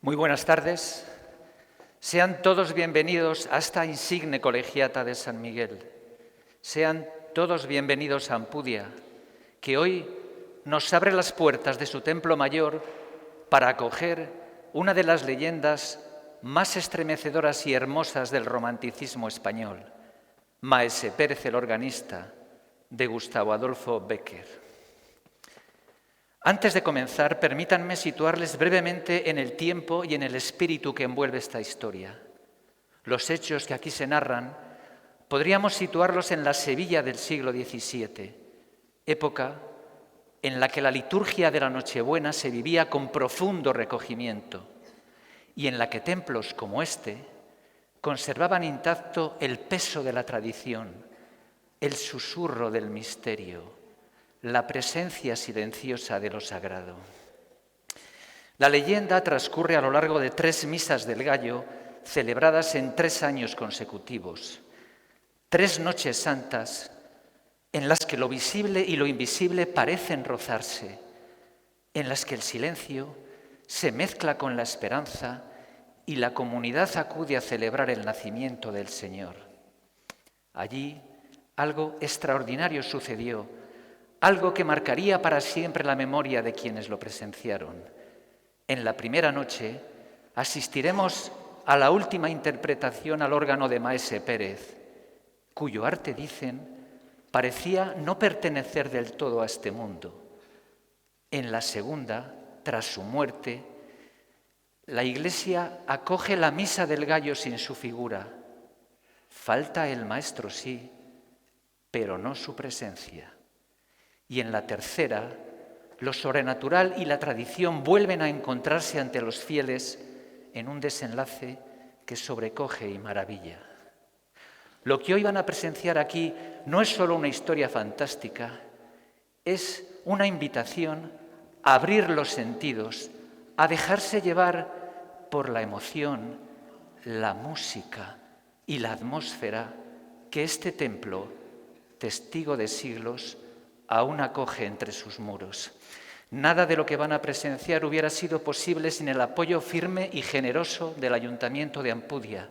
Muy buenas tardes. Sean todos bienvenidos a esta insigne colegiata de San Miguel. Sean todos bienvenidos a Ampudia, que hoy nos abre las puertas de su templo mayor para acoger una de las leyendas más estremecedoras y hermosas del romanticismo español, Maese Pérez el organista, de Gustavo Adolfo Bécquer. Antes de comenzar, permítanme situarles brevemente en el tiempo y en el espíritu que envuelve esta historia. Los hechos que aquí se narran podríamos situarlos en la Sevilla del siglo XVII, época en la que la liturgia de la Nochebuena se vivía con profundo recogimiento y en la que templos como este conservaban intacto el peso de la tradición, el susurro del misterio, la presencia silenciosa de lo sagrado. La leyenda transcurre a lo largo de 3 misas del Gallo celebradas en 3 años consecutivos, 3 noches santas en las que lo visible y lo invisible parecen rozarse, en las que el silencio se mezcla con la esperanza y la comunidad acude a celebrar el nacimiento del Señor. Allí algo extraordinario sucedió, algo que marcaría para siempre la memoria de quienes lo presenciaron. En la primera noche asistiremos a la última interpretación al órgano de Maese Pérez, cuyo arte, dicen, parecía no pertenecer del todo a este mundo. En la segunda, tras su muerte, la Iglesia acoge la misa del Gallo sin su figura. Falta el maestro, sí, pero no su presencia. Y en la tercera, lo sobrenatural y la tradición vuelven a encontrarse ante los fieles en un desenlace que sobrecoge y maravilla. Lo que hoy van a presenciar aquí no es solo una historia fantástica, es una invitación a abrir los sentidos, a dejarse llevar por la emoción, la música y la atmósfera que este templo, testigo de siglos, aún acoge entre sus muros. Nada de lo que van a presenciar hubiera sido posible sin el apoyo firme y generoso del Ayuntamiento de Ampudia,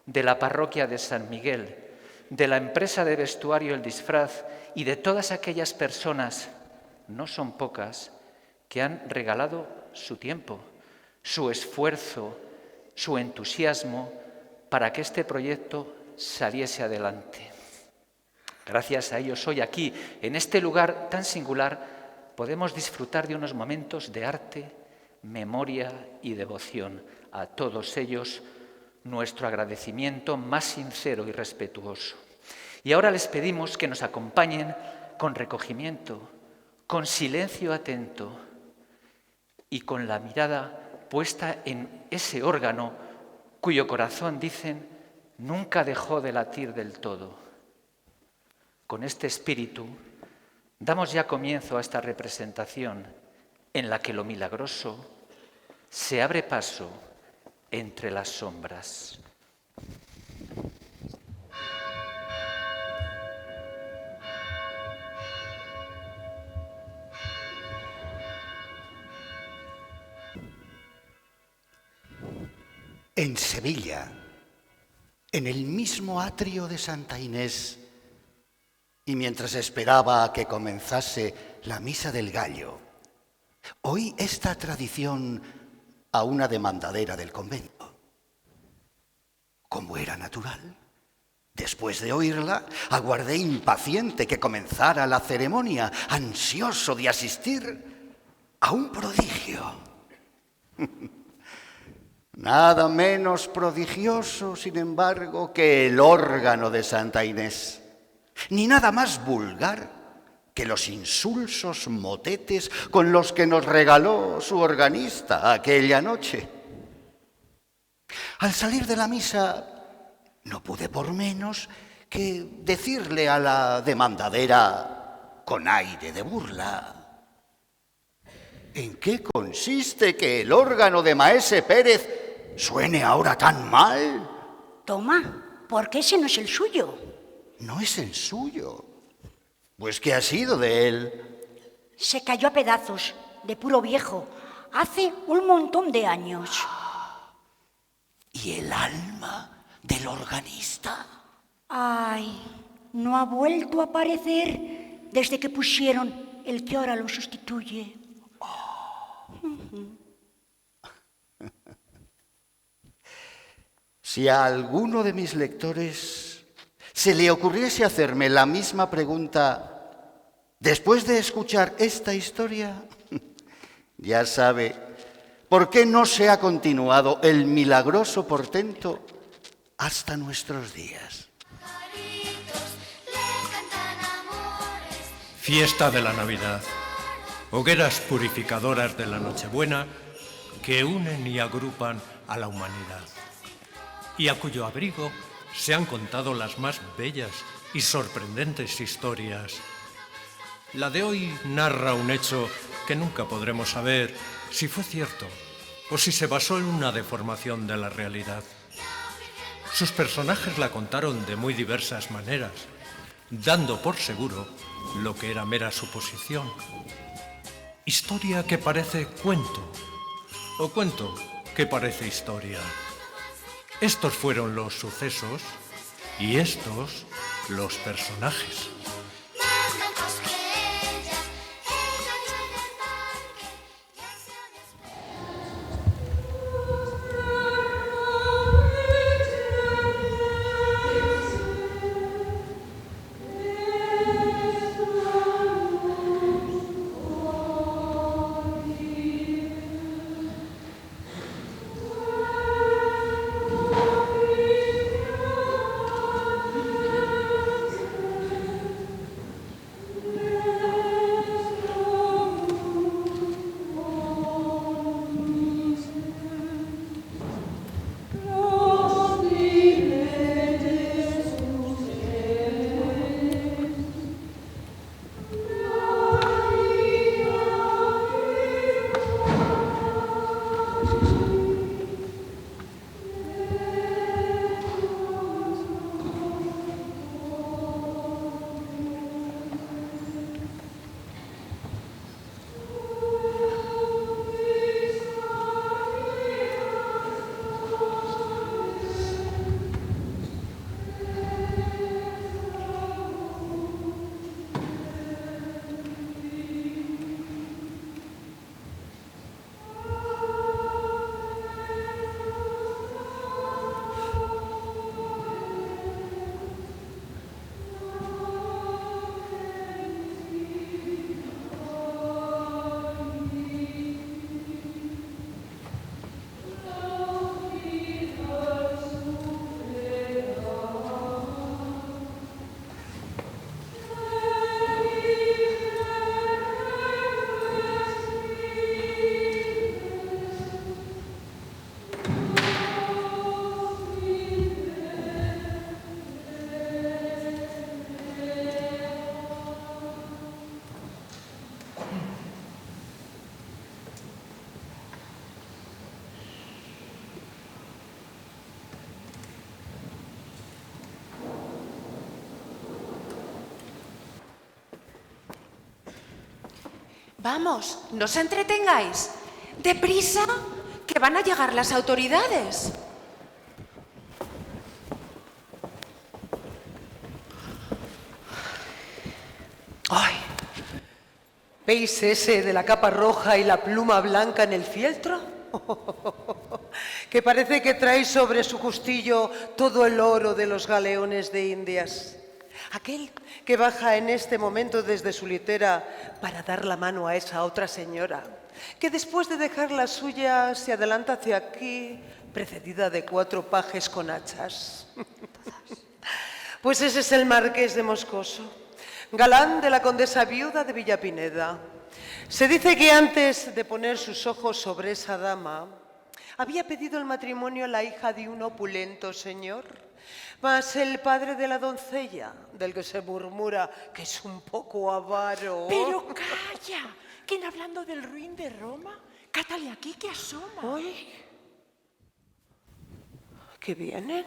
de la Parroquia de San Miguel, de la empresa de vestuario El Disfraz y de todas aquellas personas, no son pocas, que han regalado su tiempo, su esfuerzo, su entusiasmo para que este proyecto saliese adelante. Gracias a ellos hoy aquí, en este lugar tan singular, podemos disfrutar de unos momentos de arte, memoria y devoción. A todos ellos, nuestro agradecimiento más sincero y respetuoso. Y ahora les pedimos que nos acompañen con recogimiento, con silencio atento y con la mirada puesta en ese órgano cuyo corazón, dicen, nunca dejó de latir del todo. Con este espíritu damos ya comienzo a esta representación en la que lo milagroso se abre paso entre las sombras. En Sevilla, en el mismo atrio de Santa Inés, y mientras esperaba a que comenzase la misa del Gallo, oí esta tradición a una demandadera del convento. Como era natural, después de oírla, aguardé impaciente que comenzara la ceremonia, ansioso de asistir a un prodigio. Nada menos prodigioso, sin embargo, que el órgano de Santa Inés. Ni nada más vulgar que los insulsos motetes con los que nos regaló su organista aquella noche. Al salir de la misa, no pude por menos que decirle a la demandadera con aire de burla: ¿en qué consiste que el órgano de Maese Pérez suene ahora tan mal? Toma, ¿por qué ese no es el suyo? No es el suyo. Pues, ¿qué ha sido de él? Se cayó a pedazos, de puro viejo, hace un montón de años. ¿Y el alma del organista? Ay, no ha vuelto a aparecer desde que pusieron el que ahora lo sustituye. Si a alguno de mis lectores se le ocurriese hacerme la misma pregunta después de escuchar esta historia, ya sabe por qué no se ha continuado el milagroso portento hasta nuestros días. Fiesta de la Navidad, hogueras purificadoras de la Nochebuena que unen y agrupan a la humanidad y a cuyo abrigo se han contado las más bellas y sorprendentes historias. La de hoy narra un hecho que nunca podremos saber si fue cierto o si se basó en una deformación de la realidad. Sus personajes la contaron de muy diversas maneras, dando por seguro lo que era mera suposición. Historia que parece cuento, o cuento que parece historia. Estos fueron los sucesos y estos los personajes. Vamos, no os entretengáis. ¡Deprisa, que van a llegar las autoridades! ¡Ay! ¿Veis ese de la capa roja y la pluma blanca en el fieltro? Que parece que trae sobre su justillo todo el oro de los galeones de Indias. Aquel que baja en este momento desde su litera para dar la mano a esa otra señora, que después de dejar la suya se adelanta hacia aquí, precedida de 4 pajes con hachas. Pues ese es el marqués de Moscoso, galán de la condesa viuda de Villapineda. Se dice que antes de poner sus ojos sobre esa dama, había pedido el matrimonio a la hija de un opulento señor, mas el padre de la doncella, del que se murmura que es un poco avaro... Pero calla, que en hablando del ruin de Roma, cátale aquí que asoma. ¡Ay! ¿Qué vienen?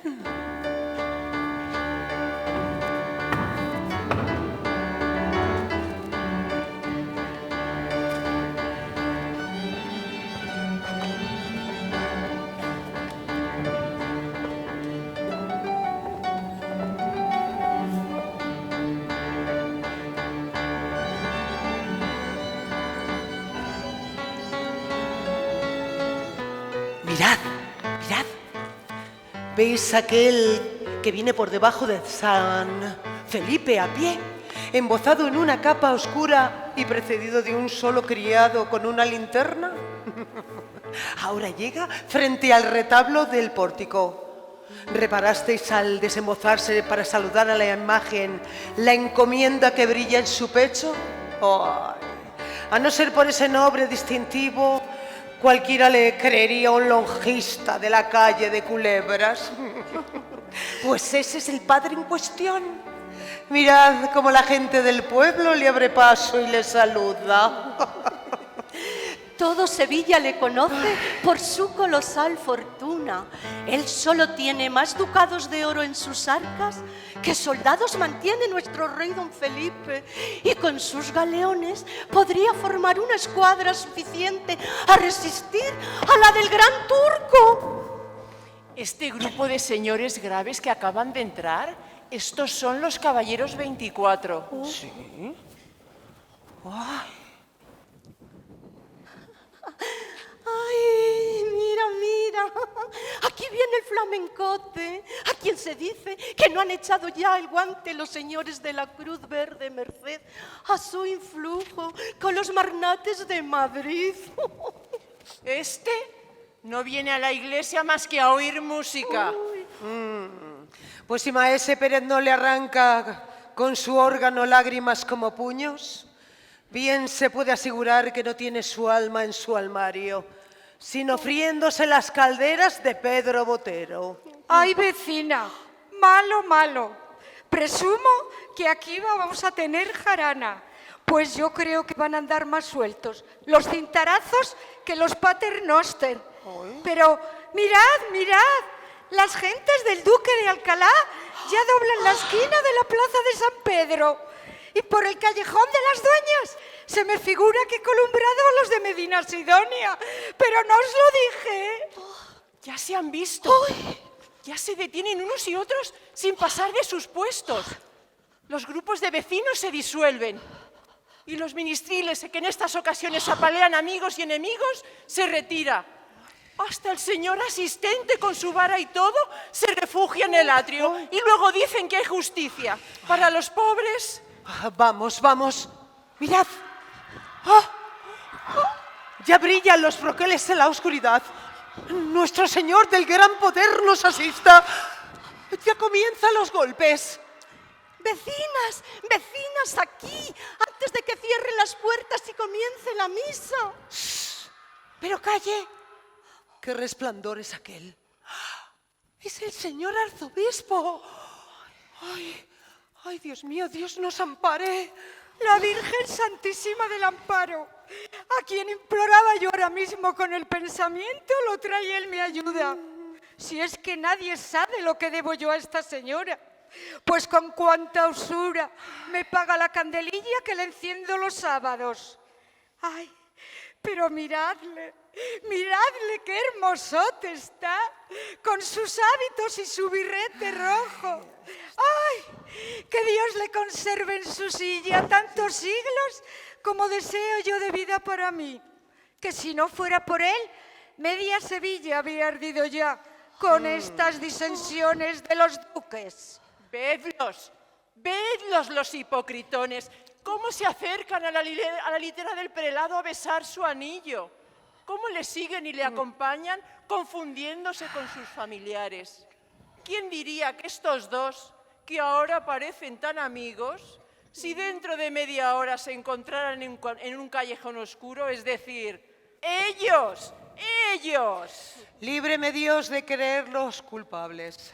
¿Veis aquel que viene por debajo de San Felipe a pie, embozado en una capa oscura y precedido de un solo criado con una linterna? Ahora llega frente al retablo del pórtico. ¿Reparasteis al desembozarse para saludar a la imagen la encomienda que brilla en su pecho? ¡Ay! A no ser por ese noble distintivo, cualquiera le creería un lonjista de la calle de Culebras. Pues ese es el padre en cuestión. Mirad cómo la gente del pueblo le abre paso y le saluda. Todo Sevilla le conoce por su colosal fortuna. Él solo tiene más ducados de oro en sus arcas que soldados mantiene nuestro rey don Felipe, y con sus galeones podría formar una escuadra suficiente a resistir a la del gran turco. Este grupo de señores graves que acaban de entrar, estos son los caballeros 24. ¿Sí? ¡Ay! ¡Ay, mira, mira! Aquí viene el flamencote, a quien se dice que no han echado ya el guante los señores de la Cruz Verde merced a su influjo con los magnates de Madrid. Este no viene a la iglesia más que a oír música. Pues si Maese Pérez no le arranca con su órgano lágrimas como puños, bien se puede asegurar que no tiene su alma en su armario, sino friéndose las calderas de Pedro Botero. Ay, vecina, malo, malo. Presumo que aquí vamos a tener jarana, pues yo creo que van a andar más sueltos los cintarazos que los paternoster. Pero mirad, mirad, las gentes del Duque de Alcalá ya doblan la esquina de la plaza de San Pedro. Y por el callejón de las dueñas se me figura que he columbrado a los de Medina Sidonia, pero no os lo dije. Ya se han visto. Ya se detienen unos y otros sin pasar de sus puestos. Los grupos de vecinos se disuelven. Y los ministriles, que en estas ocasiones apalean amigos y enemigos, se retira. Hasta el señor asistente con su vara y todo se refugia en el atrio y luego dicen que hay justicia. Para los pobres... Vamos, vamos. Mirad. Ya brillan los broqueles en la oscuridad. Nuestro Señor del gran poder nos asista. Ya comienzan los golpes. Vecinas, vecinas, aquí, antes de que cierren las puertas y comience la misa. Shh, pero calle. ¿Qué resplandor es aquel? Es el señor arzobispo. Ay, ay, Dios mío, Dios nos ampare. La Virgen Santísima del Amparo, a quien imploraba yo ahora mismo con el pensamiento, lo trae él mi ayuda. Si es que nadie sabe lo que debo yo a esta señora, pues con cuánta usura me paga la candelilla que le enciendo los sábados. Ay, pero miradle, miradle qué hermosote está, con sus hábitos y su birrete rojo. ¡Ay! Que Dios le conserve en su silla tantos siglos como deseo yo de vida para mí. Que si no fuera por él, media Sevilla habría ardido ya con estas disensiones de los duques. Vedlos, vedlos los hipocritones, cómo se acercan a la litera del prelado a besar su anillo, cómo le siguen y le acompañan confundiéndose con sus familiares. ¿Quién diría que estos dos, que ahora parecen tan amigos, si dentro de media hora se encontraran en un callejón oscuro, es decir, ellos! Líbreme Dios de creerlos culpables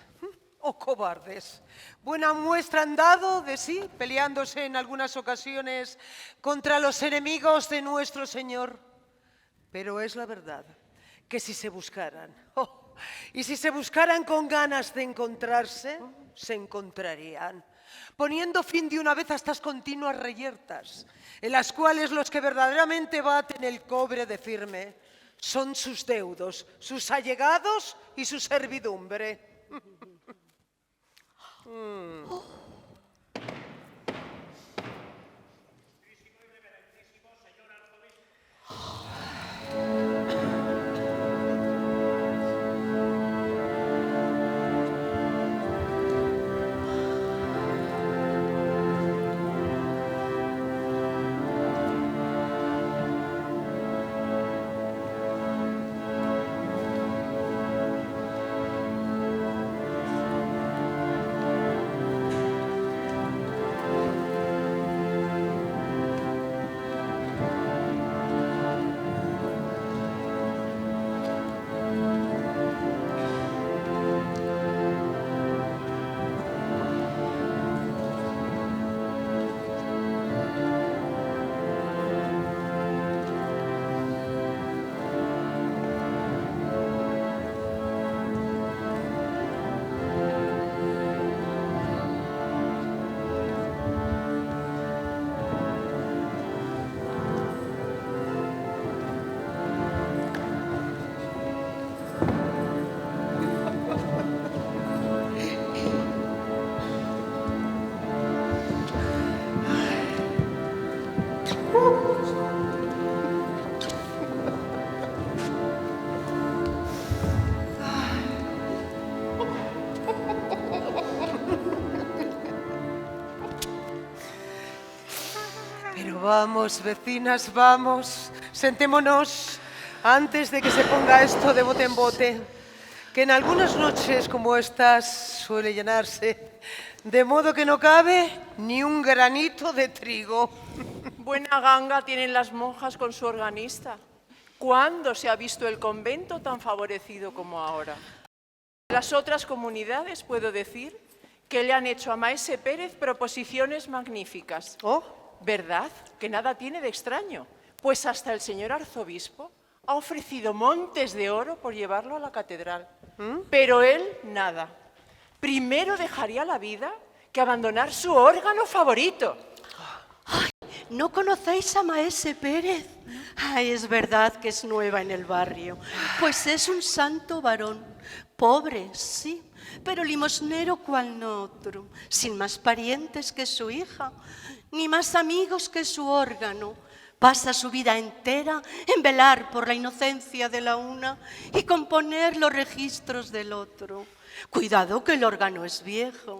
o cobardes. Buena muestra han dado de sí, peleándose en algunas ocasiones contra los enemigos de nuestro Señor. Pero es la verdad que si se buscaran, y si se buscaran con ganas de encontrarse, se encontrarían, poniendo fin de una vez a estas continuas reyertas, en las cuales los que verdaderamente baten el cobre de firme son sus deudos, sus allegados y su servidumbre. Vamos, vecinas, vamos. Sentémonos antes de que se ponga esto de bote en bote, que en algunas noches como estas suele llenarse, de modo que no cabe ni un granito de trigo. Buena ganga tienen las monjas con su organista. ¿Cuándo se ha visto el convento tan favorecido como ahora? Las otras comunidades, puedo decir, que le han hecho a Maese Pérez proposiciones magníficas. ¿Oh? ¿Verdad? Que nada tiene de extraño, pues hasta el señor arzobispo ha ofrecido montes de oro por llevarlo a la catedral. Pero él, nada. Primero dejaría la vida que abandonar su órgano favorito. Ay, ¿no conocéis a Maese Pérez? Ay, es verdad que es nueva en el barrio. Pues es un santo varón. Pobre, sí, pero limosnero cual no otro. Sin más parientes que su hija, ni más amigos que su órgano. Pasa su vida entera en velar por la inocencia de la una y componer los registros del otro. Cuidado que el órgano es viejo.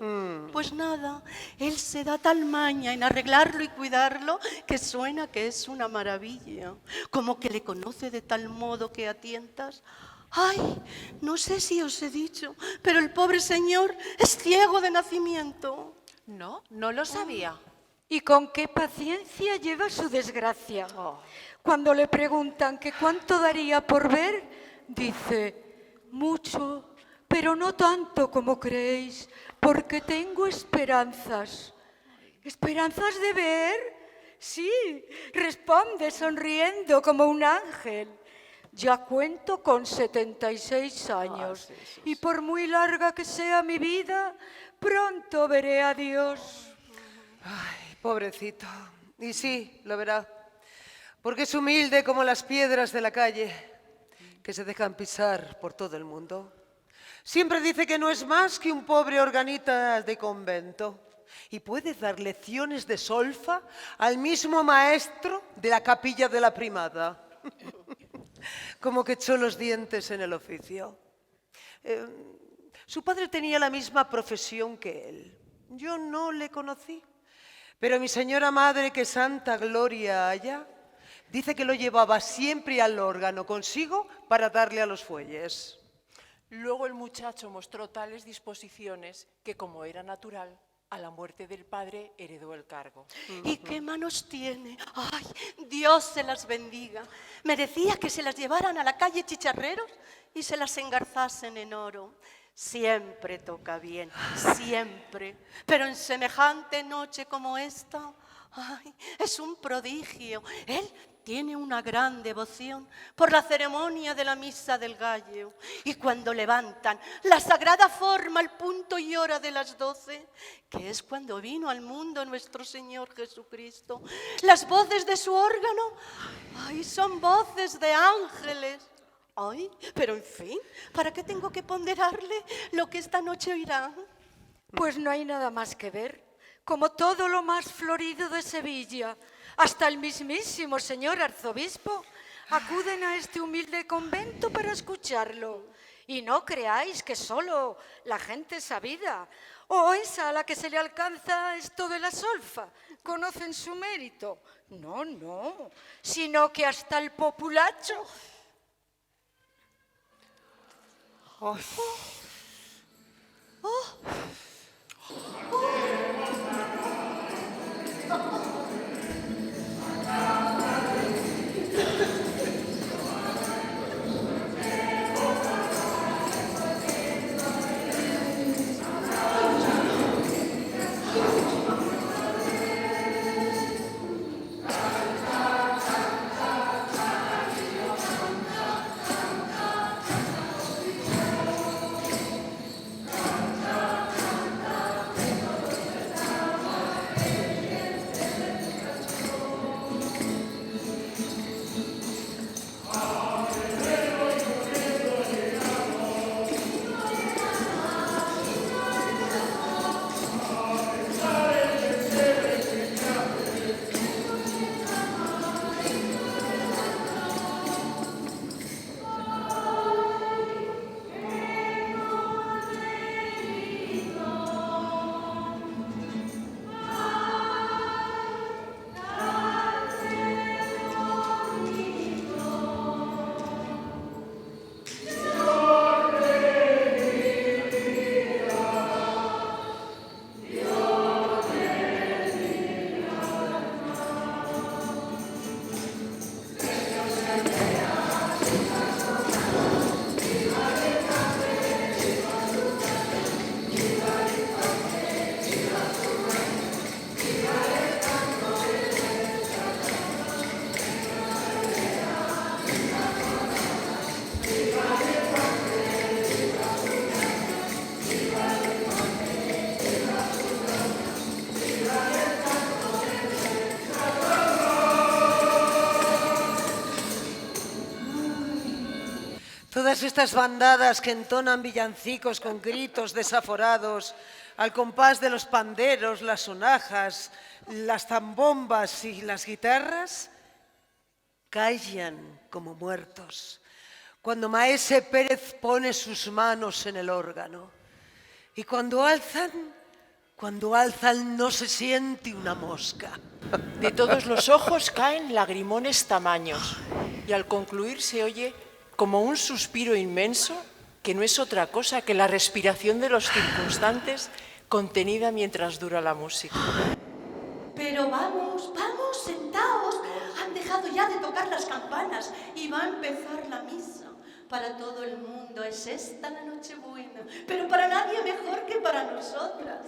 Pues nada, él se da tal maña en arreglarlo y cuidarlo que suena que es una maravilla. Como que le conoce de tal modo que a tientas. Ay, no sé si os he dicho, pero el pobre señor es ciego de nacimiento. No, no lo sabía. Y con qué paciencia lleva su desgracia. Cuando le preguntan que cuánto daría por ver, dice, mucho, pero no tanto como creéis, porque tengo esperanzas. ¿Esperanzas de ver? Sí, responde sonriendo como un ángel. Ya cuento con 76 años y por muy larga que sea mi vida, pronto veré a Dios. Ay, pobrecito. Y sí, lo verá, porque es humilde como las piedras de la calle, que se dejan pisar por todo el mundo. Siempre dice que no es más que un pobre organita de convento y puede dar lecciones de solfa al mismo maestro de la capilla de la Primada. Como que echó los dientes en el oficio. Su padre tenía la misma profesión que él. Yo no le conocí, pero mi señora madre, que santa gloria haya, dice que lo llevaba siempre al órgano consigo para darle a los fuelles. Luego el muchacho mostró tales disposiciones que, como era natural, a la muerte del padre heredó el cargo. ¿Y qué manos tiene? ¡Ay, Dios se las bendiga! Merecía que se las llevaran a la calle Chicharreros y se las engarzasen en oro. Siempre toca bien, siempre. Pero en semejante noche como esta, ¡ay, es un prodigio! Él tiene una gran devoción por la ceremonia de la misa del gallo. Y cuando levantan la sagrada forma al punto y hora de las 12, que es cuando vino al mundo nuestro Señor Jesucristo, las voces de su órgano, ay, son voces de ángeles. Ay, pero en fin, ¿para qué tengo que ponderarle lo que esta noche oirá? Pues no hay nada más que ver, como todo lo más florido de Sevilla. Hasta el mismísimo señor arzobispo acuden a este humilde convento para escucharlo. Y no creáis que solo la gente sabida o esa a la que se le alcanza esto de la solfa conocen su mérito. No, no, sino que hasta el populacho. Oh. todas estas bandadas que entonan villancicos con gritos desaforados, al compás de los panderos, las sonajas, las zambombas y las guitarras, callan como muertos cuando Maese Pérez pone sus manos en el órgano. Y cuando alzan no se siente una mosca. De todos los ojos caen lagrimones tamaños y al concluir se oye como un suspiro inmenso que no es otra cosa que la respiración de los circunstantes contenida mientras dura la música. Pero vamos, vamos, sentaos. Han dejado ya de tocar las campanas y va a empezar la misa. Para todo el mundo es esta la Nochebuena, pero para nadie mejor que para nosotras.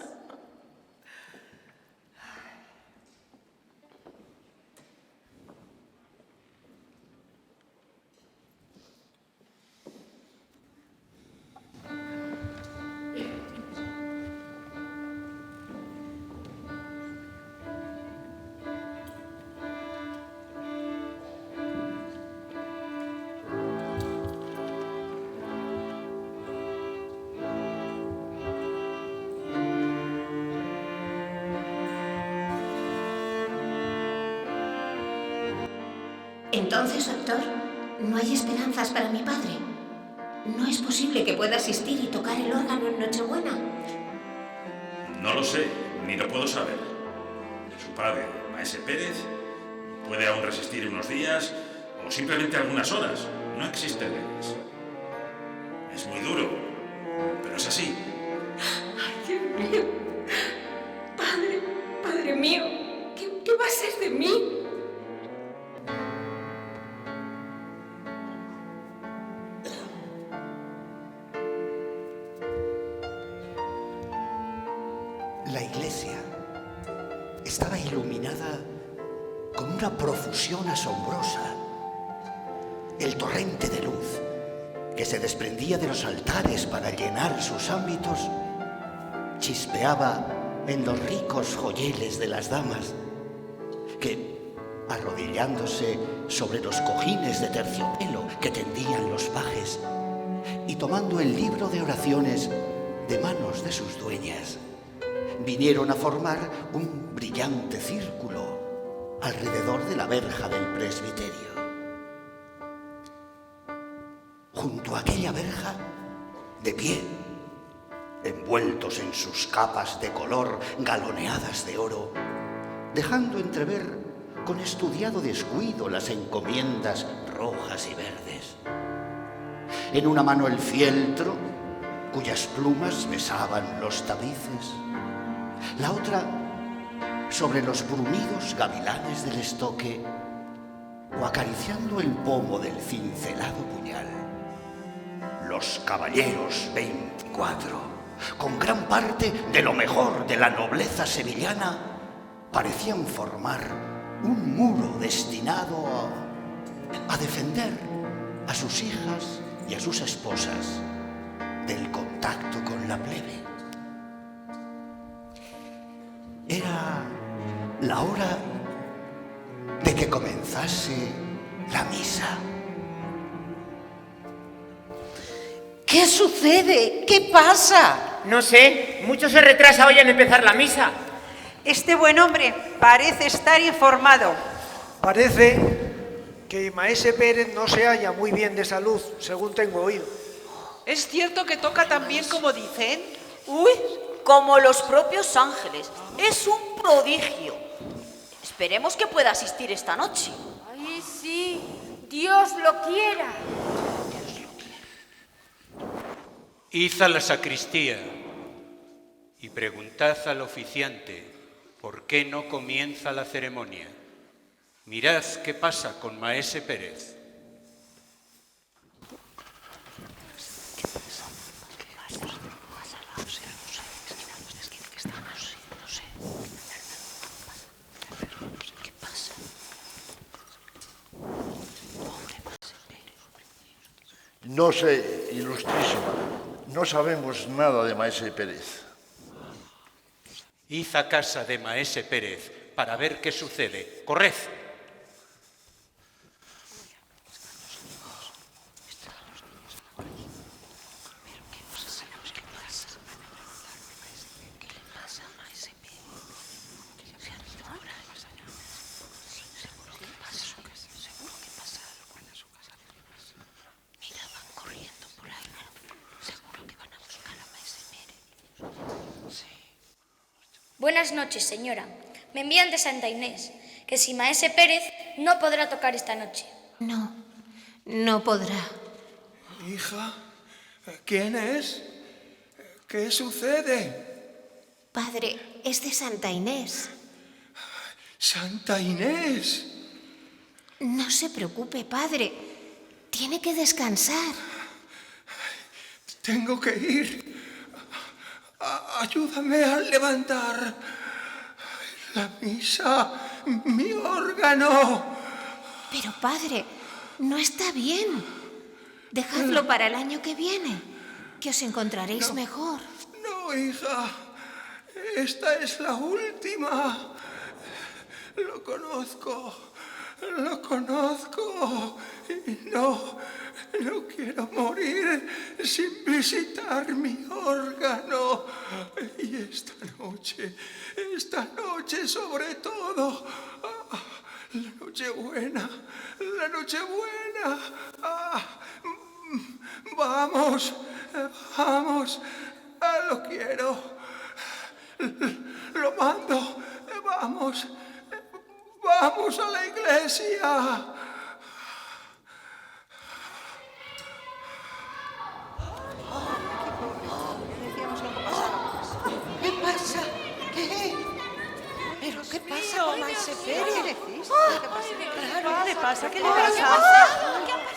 Entonces, doctor, ¿no hay esperanzas para mi padre? ¿No es posible que pueda asistir y tocar el órgano en Nochebuena? No lo sé, ni lo puedo saber. Su padre, Maese Pérez, puede aún resistir unos días o simplemente algunas horas. No existe leyes. Es muy duro, pero es así. Ay, Dios mío. Padre mío, ¿qué va a ser de mí? La iglesia estaba iluminada con una profusión asombrosa. El torrente de luz que se desprendía de los altares para llenar sus ámbitos chispeaba en los ricos joyeles de las damas que, arrodillándose sobre los cojines de terciopelo que tendían los pajes y tomando el libro de oraciones de manos de sus dueñas, vinieron a formar un brillante círculo alrededor de la verja del presbiterio. Junto a aquella verja, de pie, envueltos en sus capas de color galoneadas de oro, dejando entrever con estudiado descuido las encomiendas rojas y verdes. En una mano el fieltro, cuyas plumas besaban los tapices, la otra sobre los bruñidos gavilanes del estoque o acariciando el pomo del cincelado puñal. Los caballeros 24, con gran parte de lo mejor de la nobleza sevillana, parecían formar un muro destinado a defender a sus hijas y a sus esposas del contacto con la plebe. Era la hora de que comenzase la misa. ¿Qué sucede? ¿Qué pasa? No sé, mucho se retrasa hoy en empezar la misa. Este buen hombre parece estar informado. Parece que Maese Pérez no se halla muy bien de salud, según tengo oído. ¿Es cierto que toca tan bien como dicen? Uy, como los propios ángeles. Es un prodigio. Esperemos que pueda asistir esta noche. Ay, sí, Dios lo quiera. Id a la sacristía y preguntad al oficiante por qué no comienza la ceremonia. Mirad qué pasa con Maese Pérez. No sé, ilustrísima, no sabemos nada de Maese Pérez. Id a casa de Maese Pérez para ver qué sucede. ¡Corred! Buenas noches, señora. Me envían de Santa Inés, que si Maese Pérez no podrá tocar esta noche. No, no podrá. Hija, ¿quién es? ¿Qué sucede? Padre, es de Santa Inés. ¡Santa Inés! No se preocupe, padre. Tiene que descansar. Tengo que ir. Ayúdame a levantar la misa, mi órgano. Pero, padre, no está bien. Dejadlo para el año que viene, que os encontraréis mejor. No, hija. Esta es la última. Lo conozco. Y no quiero morir sin visitar mi órgano. Y esta noche sobre todo, la Nochebuena. Vamos, lo quiero, lo mando, vamos a la iglesia. ¿Qué pasa? ¿Qué? ¿Pero qué pasa con Maese Pérez? ¿Qué le hiciste? ¿Qué le pasa? ¿Qué le ¿Qué pasa?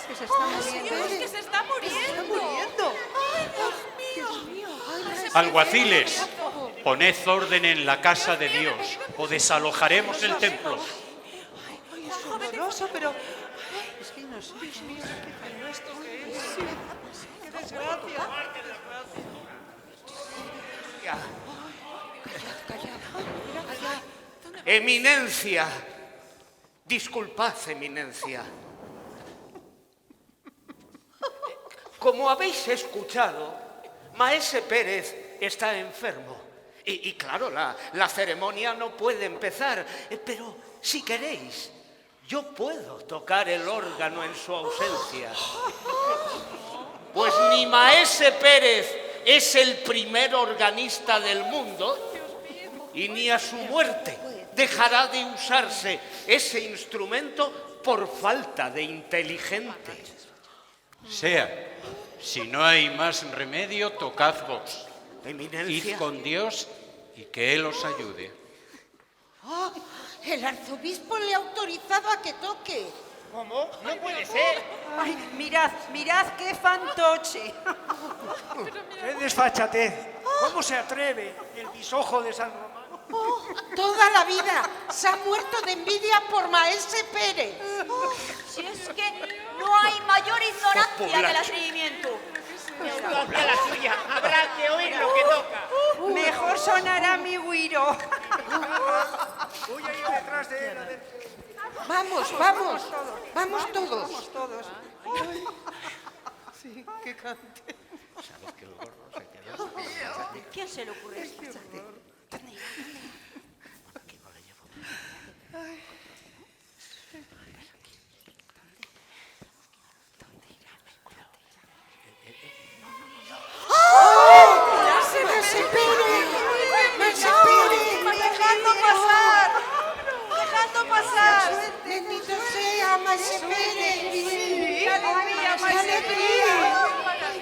Que se está muriendo. Que se está muriendo. Dios mío. Alguaciles, poned orden en la casa de Dios o desalojaremos el templo. Es horroroso, pero... Es que no sé. Dios mío, qué feo esto que es. Qué desgracia. Eminencia. Disculpad, Eminencia. Como habéis escuchado, Maese Pérez está enfermo. Y claro, la ceremonia no puede empezar. Pero si queréis, yo puedo tocar el órgano en su ausencia. Pues ni Maese Pérez es el primer organista del mundo, y ni a su muerte dejará de usarse ese instrumento por falta de inteligente. Sea, si no hay más remedio, tocad vos. Eminencia. Id con Dios y que Él os ayude. Oh, el arzobispo le ha autorizado a que toque. ¿Cómo? No puede ser. Ay, mirad qué fantoche. ¡Qué desfachatez! ¿Cómo se atreve el bisojo de San Román? Oh, toda la vida se ha muerto de envidia por Maese Pérez. Si es que no hay mayor ignorancia que el atrevimiento. Ignorancia la suya. Habrá que oír lo que toca. Mejor sonará mi güiro. Voy a ir detrás de él. A ver. Vamos todos. Sí, que cante. ¿Sabes que el gorro se quedó? ¿Quién se le ocurre esto? Aquí no le llevo. ¡Maese Pérez! ¡Dejadlo pasar! ¡Bendito sea Maese Pérez! ¡Qué alegría!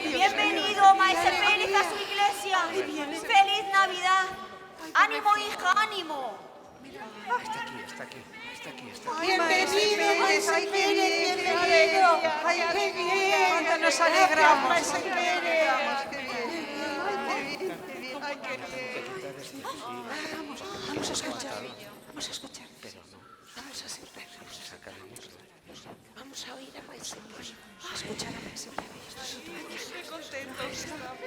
Bienvenido, Maese Pérez, a su iglesia. ¡Feliz Navidad! ¡Ánimo, hija, ánimo! Está aquí. Bienvenido, Maese Pérez, bienvenido. ¡Ay, qué bien! ¡Cuánto nos alegramos! Maese Pérez. Vamos a escuchar. Vamos a escuchar. Vamos a sentarnos. Vamos a oír a Maese Pérez. A escuchar a Maese Pérez. Qué contentos estamos.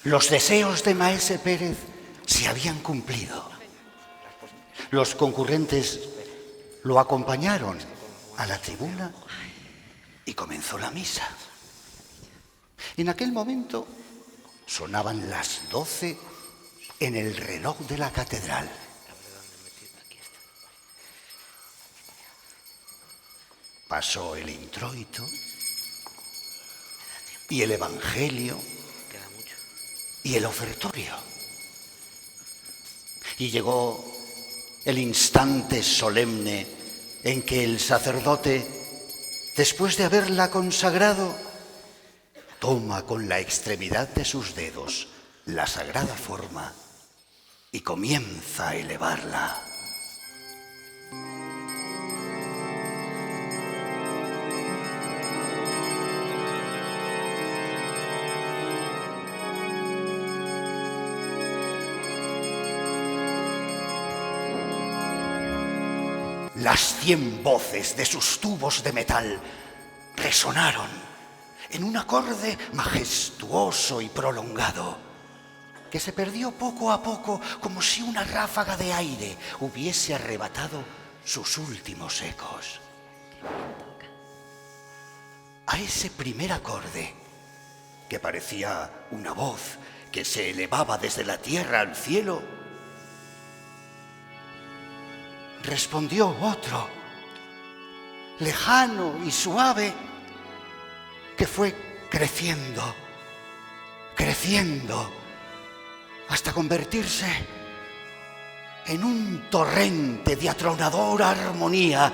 Los deseos de Maese Pérez se habían cumplido. Los concurrentes lo acompañaron a la tribuna y comenzó la misa. En aquel momento sonaban las 12 en el reloj de la catedral. Pasó el introito. y el Evangelio y el ofertorio. Y llegó el instante solemne en que el sacerdote, después de haberla consagrado, toma con la extremidad de sus dedos la sagrada forma y comienza a elevarla. Las 100 voces de sus tubos de metal resonaron en un acorde majestuoso y prolongado, que se perdió poco a poco como si una ráfaga de aire hubiese arrebatado sus últimos ecos. A ese primer acorde, que parecía una voz que se elevaba desde la tierra al cielo, respondió otro, lejano y suave, que fue creciendo, creciendo, hasta convertirse en un torrente de atronadora armonía.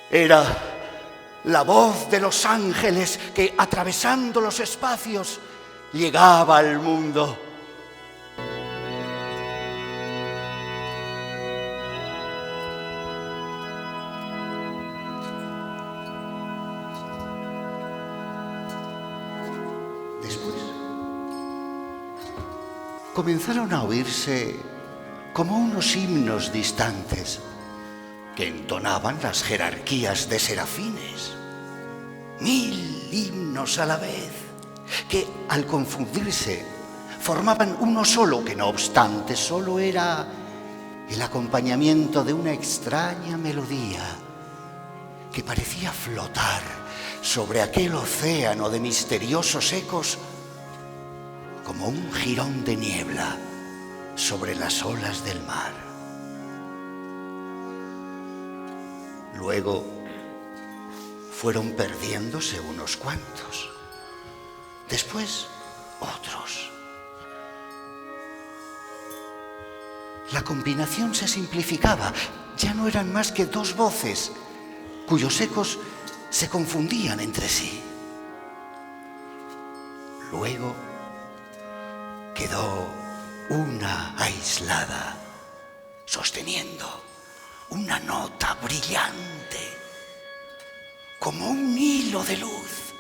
Era la voz de los ángeles que, atravesando los espacios, llegaba al mundo. Comenzaron a oírse como unos himnos distantes que entonaban las jerarquías de serafines. 1000 himnos a la vez, que al confundirse formaban uno solo, que no obstante solo era el acompañamiento de una extraña melodía que parecía flotar sobre aquel océano de misteriosos ecos, como un jirón de niebla sobre las olas del mar. Luego fueron perdiéndose unos cuantos, después otros. La combinación se simplificaba, ya no eran más que 2 voces, cuyos ecos se confundían entre sí. Luego quedó una aislada, sosteniendo una nota brillante, como un hilo de luz.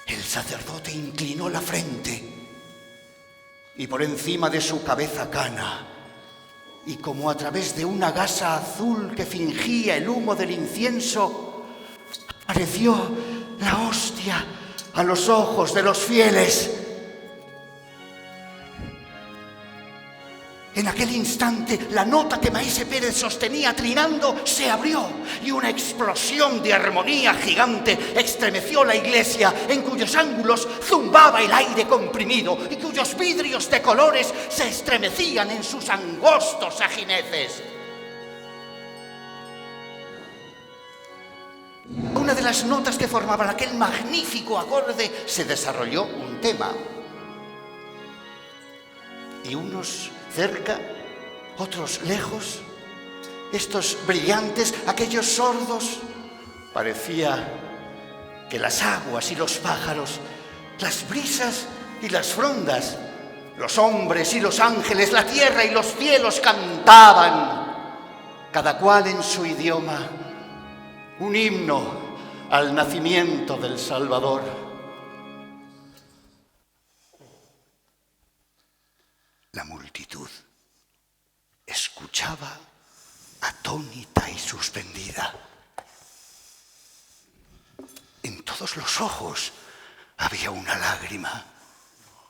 El sacerdote inclinó la frente y por encima de su cabeza cana, y como a través de una gasa azul que fingía el humo del incienso, apareció la hostia a los ojos de los fieles. En aquel instante, la nota que Maese Pérez sostenía trinando se abrió y una explosión de armonía gigante estremeció la iglesia, en cuyos ángulos zumbaba el aire comprimido y cuyos vidrios de colores se estremecían en sus angostos ajineces. Una de las notas que formaban aquel magnífico acorde se desarrolló un tema. Y unos cerca, otros lejos, estos brillantes, aquellos sordos, parecía que las aguas y los pájaros, las brisas y las frondas, los hombres y los ángeles, la tierra y los cielos cantaban, cada cual en su idioma, un himno al nacimiento del Salvador. La multitud escuchaba atónita y suspendida. En todos los ojos había una lágrima,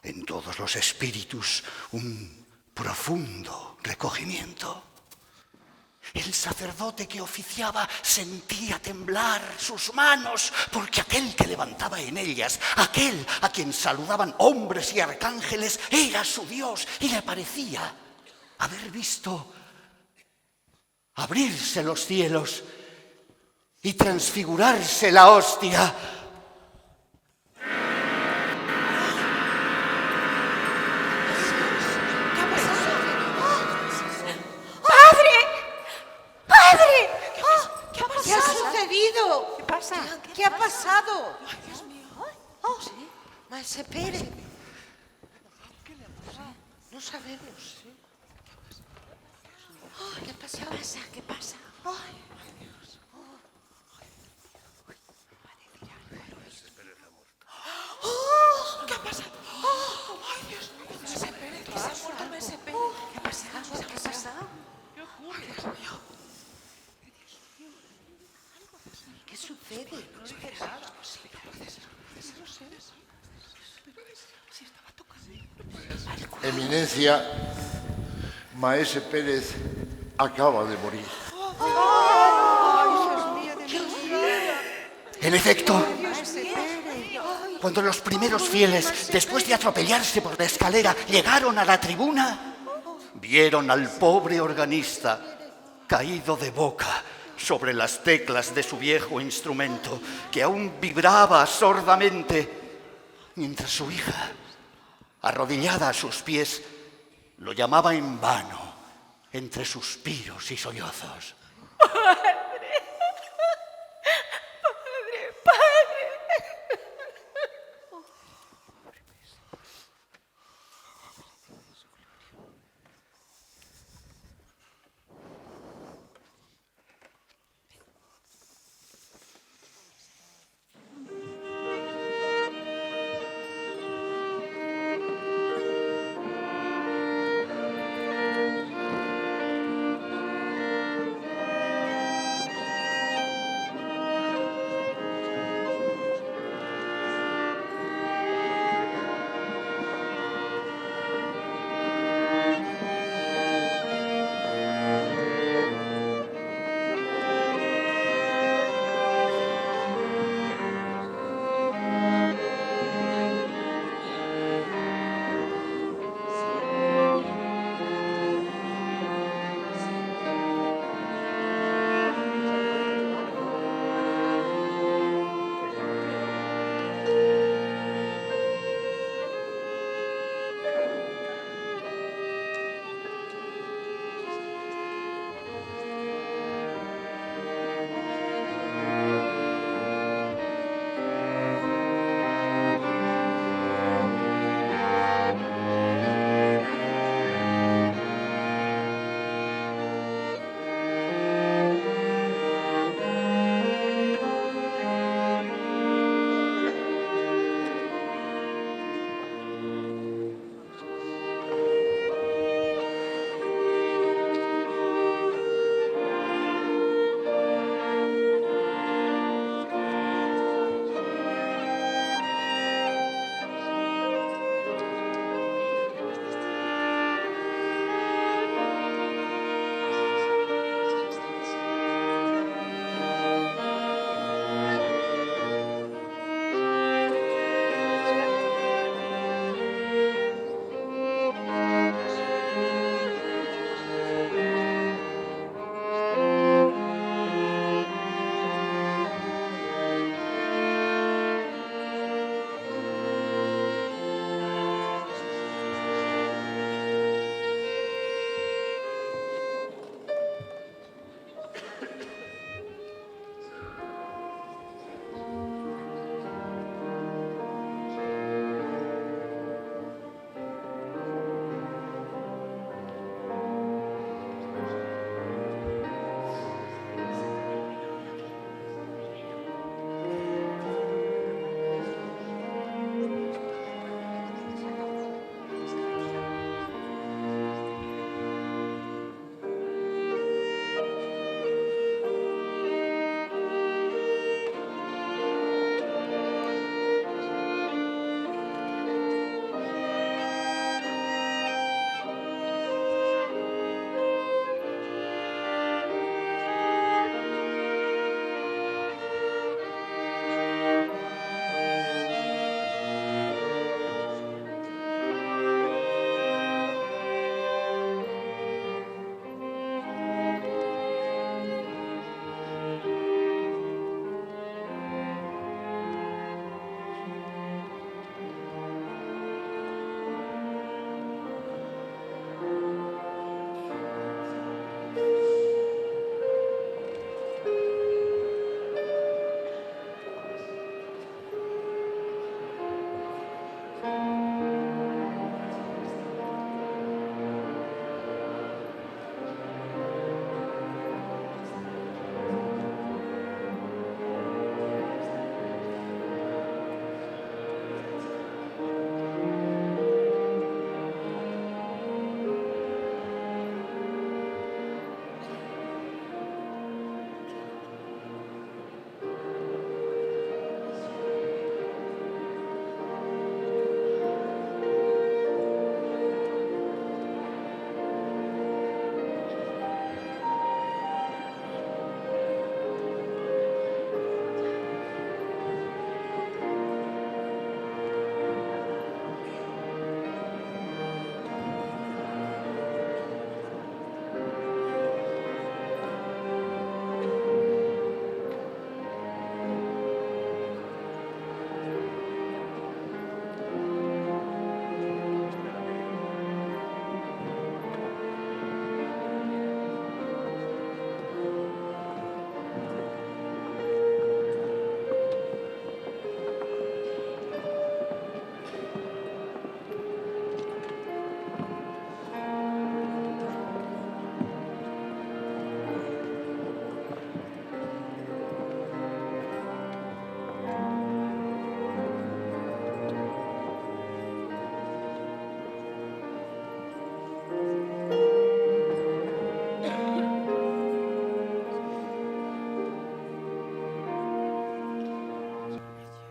en todos los espíritus un profundo recogimiento. El sacerdote que oficiaba sentía temblar sus manos, porque aquel que levantaba en ellas, aquel a quien saludaban hombres y arcángeles, era su Dios, y le parecía haber visto abrirse los cielos y transfigurarse la hostia. ¿Qué ha sucedido? ¿Qué pasa? ¿Qué ha pasado? Ay, Dios mío. Oh, Maese Pérez. No sabemos. ¿Qué pasa? ¿Qué pasa? Ay. ¿Qué ha pasado? ¡Ay, Dios mío! Maese Pérez, que se ha muerto Maese Pérez. ¿Qué ha pasado? ¿Qué ha pasado? ¿Qué ocurre? Ay, Dios mío. ¿Qué sucede? No sé qué es posible. No sé. Si estaba tocando. Eminencia, Maese Pérez acaba de morir. En efecto, cuando los primeros fieles, después de atropellarse por la escalera, llegaron a la tribuna, vieron al pobre organista caído de boca sobre las teclas de su viejo instrumento, que aún vibraba sordamente, mientras su hija, arrodillada a sus pies, lo llamaba en vano, entre suspiros y sollozos.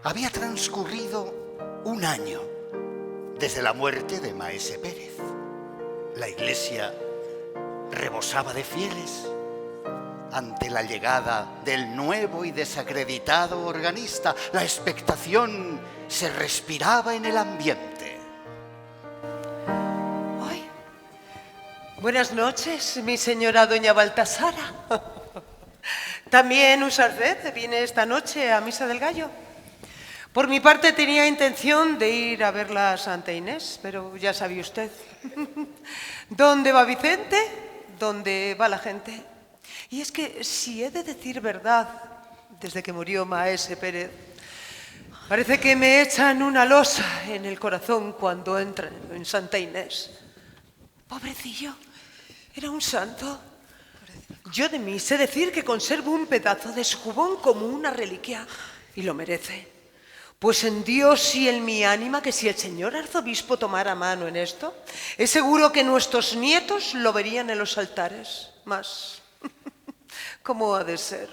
Había transcurrido un año desde la muerte de Maese Pérez. La iglesia rebosaba de fieles ante la llegada del nuevo y desacreditado organista. La expectación se respiraba en el ambiente. Buenas noches, mi señora doña Baltasara. También Usarced viene esta noche a Misa del Gallo. Por mi parte tenía intención de ir a verla a Santa Inés, pero ya sabe usted. ¿Dónde va Vicente? ¿Dónde va la gente? Y es que si he de decir verdad, desde que murió Maese Pérez, parece que me echan una losa en el corazón cuando entran en Santa Inés. Pobrecillo, era un santo. Yo de mí sé decir que conservo un pedazo de su jubón como una reliquia, y lo merece. Pues en Dios y en mi ánima que si el señor arzobispo tomara mano en esto, es seguro que nuestros nietos lo verían en los altares. Mas, ¿cómo ha de ser?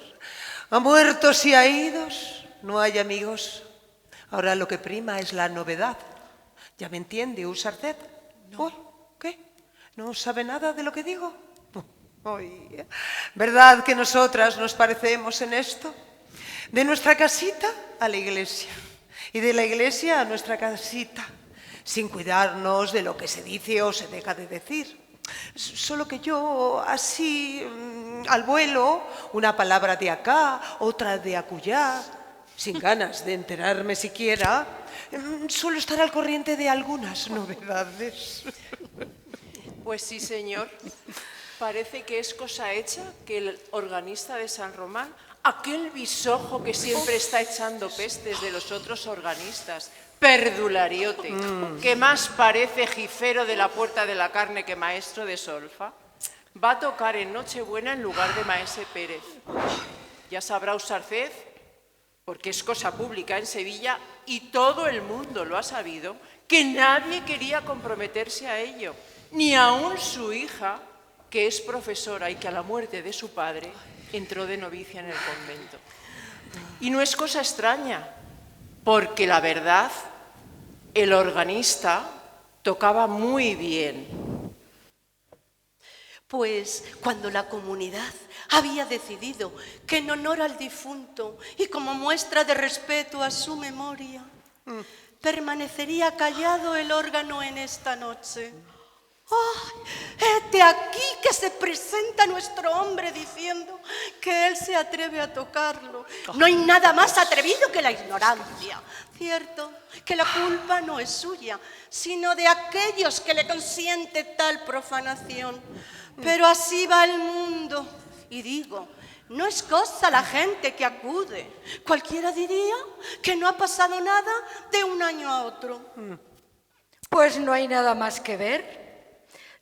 A muertos y a idos no hay amigos. Ahora lo que prima es la novedad. ¿Ya me entiende, Usarced? No. ¿Qué? ¿No sabe nada de lo que digo? Oye, ¿verdad que nosotras nos parecemos en esto? De nuestra casita a la iglesia y de la iglesia a nuestra casita, sin cuidarnos de lo que se dice o se deja de decir. Solo que yo, así, al vuelo, una palabra de acá, otra de acullá, sin ganas de enterarme siquiera, suelo estar al corriente de algunas novedades. Pues sí, señor. Parece que es cosa hecha que el organista de San Román, aquel bisojo que siempre está echando pestes de los otros organistas, Perdulariote, que más parece jifero de la Puerta de la Carne que maestro de solfa, va a tocar en Nochebuena en lugar de Maese Pérez. Ya sabrá Usarced, porque es cosa pública en Sevilla y todo el mundo lo ha sabido, que nadie quería comprometerse a ello, ni aún su hija, que es profesora y que a la muerte de su padre entró de novicia en el convento. Y no es cosa extraña, porque la verdad, el organista tocaba muy bien. Pues cuando la comunidad había decidido que en honor al difunto y como muestra de respeto a su memoria, permanecería callado el órgano en esta noche. ¡Ay! Hete aquí que se presenta nuestro hombre diciendo que él se atreve a tocarlo. No hay nada más atrevido que la ignorancia. Cierto que la culpa no es suya, sino de aquellos que le consiente tal profanación. Pero así va el mundo. Y digo, no es cosa la gente que acude. Cualquiera diría que no ha pasado nada de un año a otro. Pues no hay nada más que ver.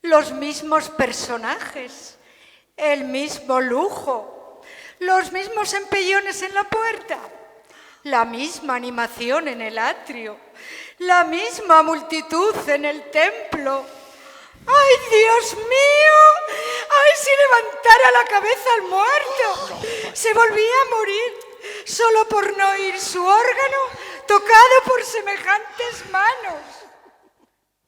Los mismos personajes, el mismo lujo, los mismos empellones en la puerta, la misma animación en el atrio, la misma multitud en el templo. ¡Ay, Dios mío! ¡Ay, si levantara la cabeza al muerto! Se volvía a morir solo por no oír su órgano tocado por semejantes manos.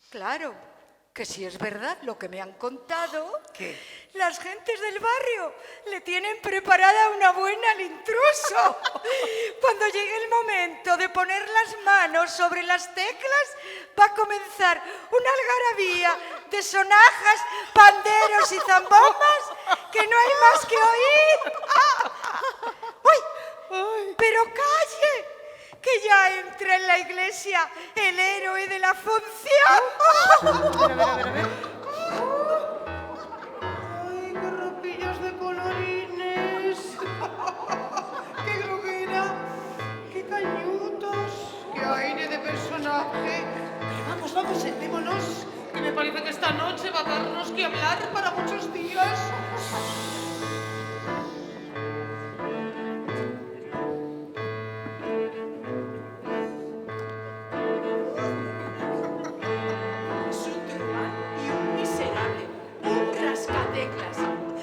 Claro. Que si es verdad lo que me han contado, las gentes del barrio le tienen preparada una buena al intruso. Cuando llegue el momento de poner las manos sobre las teclas, va a comenzar una algarabía de sonajas, panderos y zambombas que no hay más que oír. ¡Uy! ¡Pero calle! Que ya entra en la iglesia el héroe de la función. A ver. ¡Ay, qué ropillas de colorines! ¡Qué grobera! ¡Qué cañutos! ¡Qué aire de personaje! Pero vamos, sentémonos, que me parece que esta noche va a darnos que hablar para muchos días.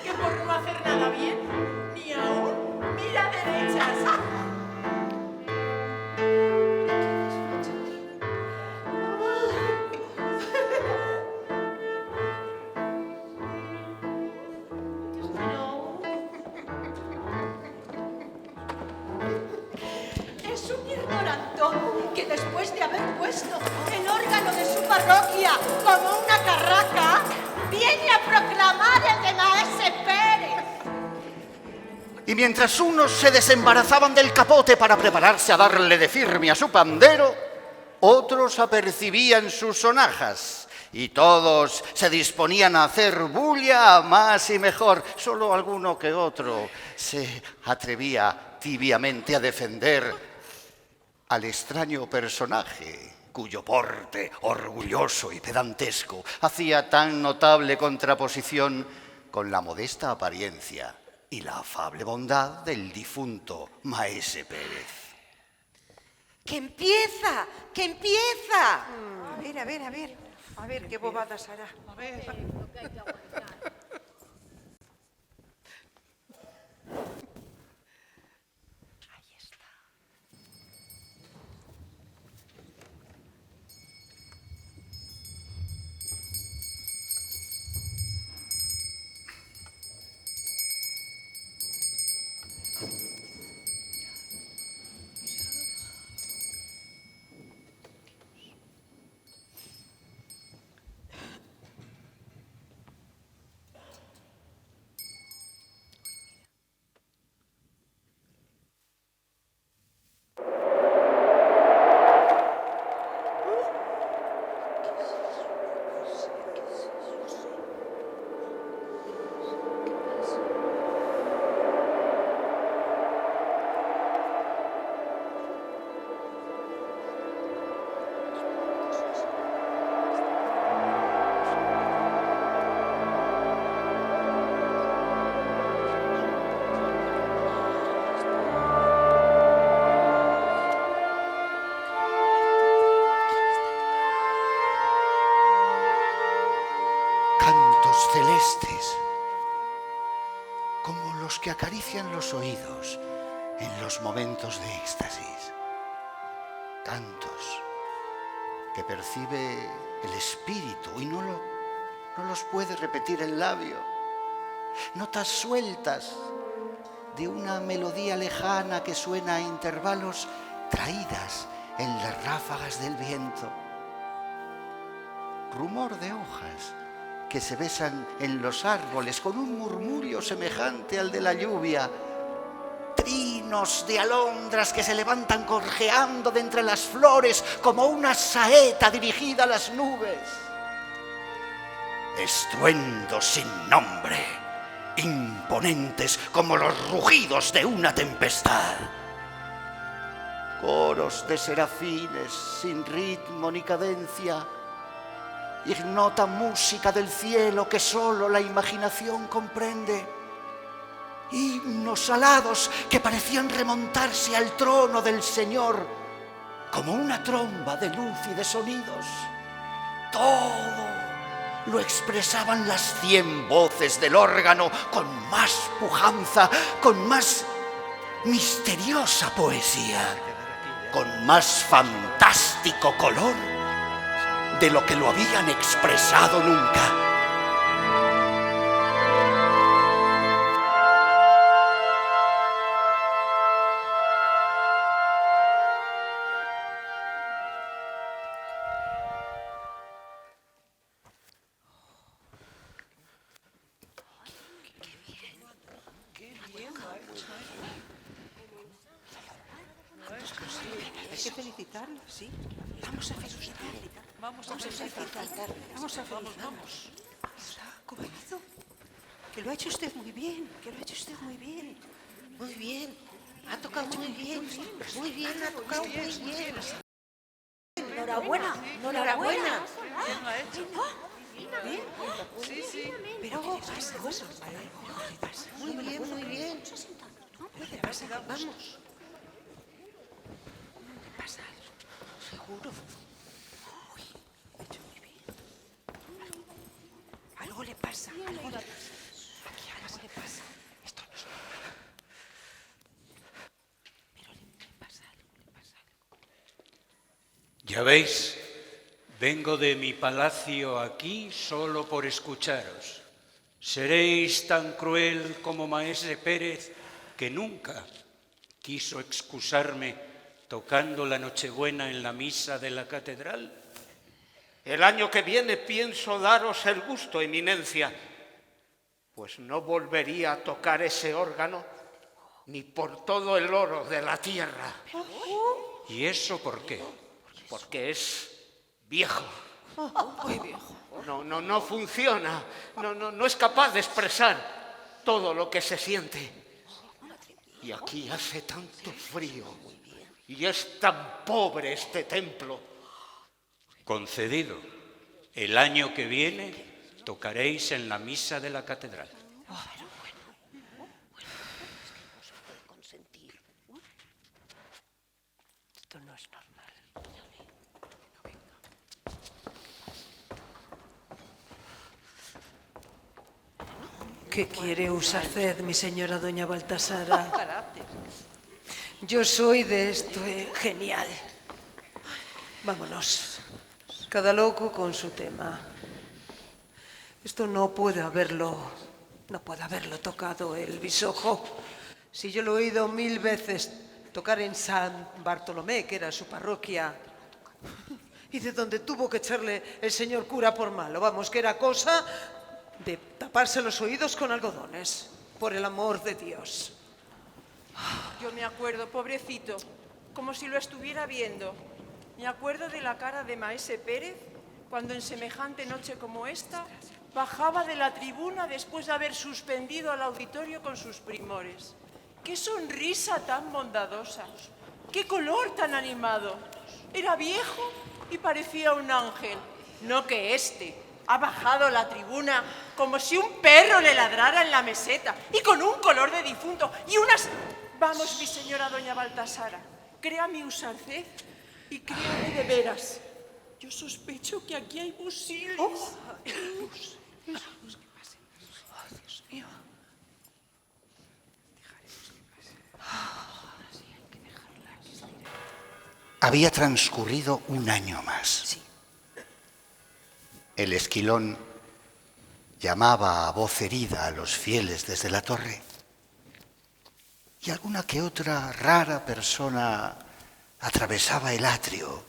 Que por no hacer nada bien, ni aún mira derechas. puesto el órgano de su parroquia como una carraca, viene a proclamar el de Maese Pérez. Y mientras unos se desembarazaban del capote para prepararse a darle de firme a su pandero, otros apercibían sus sonajas y todos se disponían a hacer bulla a más y mejor. Solo alguno que otro se atrevía tibiamente a defender al extraño personaje cuyo porte orgulloso y pedantesco hacía tan notable contraposición con la modesta apariencia y la afable bondad del difunto Maese Pérez. ¡Que empieza! ¡Que empieza! A ver qué bobadas hará. A ver. Celestes, como los que acarician los oídos en los momentos de éxtasis. Cantos que percibe el espíritu y no los puede repetir el labio. Notas sueltas de una melodía lejana que suena a intervalos traídas en las ráfagas del viento. Rumor de hojas que se besan en los árboles con un murmullo semejante al de la lluvia. Trinos de alondras que se levantan gorjeando de entre las flores como una saeta dirigida a las nubes. Estruendos sin nombre, imponentes como los rugidos de una tempestad. Coros de serafines sin ritmo ni cadencia. Ignota música del cielo que solo la imaginación comprende. Himnos alados que parecían remontarse al trono del Señor como una tromba de luz y de sonidos. Todo lo expresaban las 100 voces del órgano con más pujanza, con más misteriosa poesía, con más fantástico color de lo que lo habían expresado nunca. Hay que felicitarlo, sí. Vamos a felicitarle. Vamos a felicitarle. Vamos. ¿Cómo ha ido? Que lo ha hecho usted muy bien. Muy bien. Ha tocado muy bien. Ha tocado muy bien. Enhorabuena. Bien. Sí. Pero pasa. Muy bien. Vamos. Pasa algo, seguro. Uy, lo ha hecho muy bien. Algo le pasa. Aquí algo le pasa. Esto no es normal. Pero le pasa algo. Ya veis, vengo de mi palacio aquí solo por escucharos. Seréis tan cruel como Maese Pérez, que nunca quiso excusarme tocando la Nochebuena en la misa de la catedral? El año que viene pienso daros el gusto, eminencia, pues no volvería a tocar ese órgano ni por todo el oro de la tierra. ¿Y eso por qué? Porque es viejo. Muy viejo. No funciona. No es capaz de expresar todo lo que se siente. Y aquí hace tanto frío. Y es tan pobre este templo. Concedido. El año que viene tocaréis en la misa de la catedral. Esto no es normal. ¿Qué quiere usted, mi señora doña Baltasara? Yo soy de esto genial. Vámonos. Cada loco con su tema. Esto no puede haberlo tocado el bisojo. Si yo lo he oído 1000 veces tocar en San Bartolomé, que era su parroquia, y de donde tuvo que echarle el señor cura por malo. Vamos, que era cosa de taparse los oídos con algodones, por el amor de Dios. Yo me acuerdo, pobrecito, como si lo estuviera viendo. Me acuerdo de la cara de Maese Pérez cuando en semejante noche como esta bajaba de la tribuna después de haber suspendido al auditorio con sus primores. ¡Qué sonrisa tan bondadosa! ¡Qué color tan animado! Era viejo y parecía un ángel. No que este ha bajado la tribuna como si un perro le ladrara en la meseta y con un color de difunto y unas... Vamos, mi señora doña Baltasara, créame usarced y créame de veras. Yo sospecho que aquí hay fusiles. Dios mío. Había transcurrido un año más. El esquilón llamaba a voz herida a los fieles desde la torre y alguna que otra rara persona atravesaba el atrio,